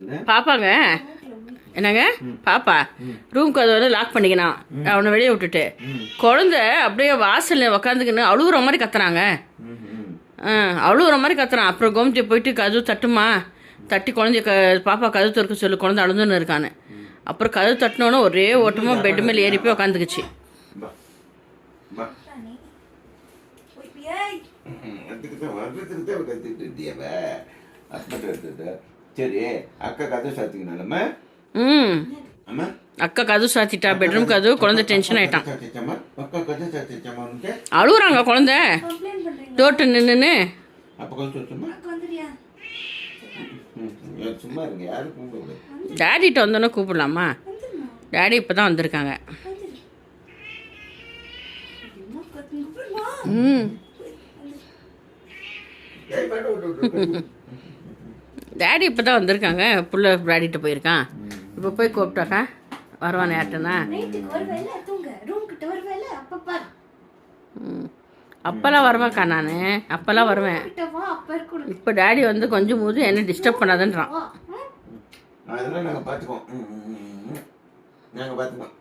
பாப்பாங்க என்னங்க பாப்பா ரூம் கதவை லாக் பண்ணிக்கினான் அவனை வெளியே விட்டுட்டு குழந்தை அப்படியே வாசலில் உக்காந்துக்கின்னு அழுகுற மாதிரி கத்துறாங்க. அழுகுற மாதிரி கத்துறான். அப்புறம் கோமதி போயிட்டு கதவு தட்டுமா தட்டி குழந்தைய பாப்பா கதவு திறக்க சொல்லி குழந்தை அழுதுன்னு இருக்கான்னு. அப்புறம் கதவு தட்டினோன்னு ஒரே ஓட்டமாக பெட் மேலே ஏறி போய் உக்காந்துக்குச்சு. சரி அக்கா கதவு சாத்திக்கணும்மா. அக்கா கதவு சாத்திட்டா பெட்ரூம் கதவு. குழந்தை டென்ஷன் ஆயிட்டான். அழுகுறாங்க குழந்தை தோட்டு நின்றுன்னு. டேடிட்ட வந்தோன்னே கூப்பிடலாமா? டேடி இப்போ தான் வந்திருக்காங்க. டேடி இப்போ தான் வந்திருக்காங்க. புள்ள டேடிட்ட போயிருக்கான். இப்போ போய் கூப்பிட்டாக்கா வருவான் யார்ட்டனா. அப்போல்லாம் வருவேன்க்கா நான். அப்போல்லாம் வருவேன். இப்போ டேடி வந்து கொஞ்சம் போது என்ன டிஸ்டர்ப் பண்ணாதுன்றான். அதெல்லாம் நாங்கள் பார்த்துக்குவோம். நாங்கள் பார்த்துக்குவோம்.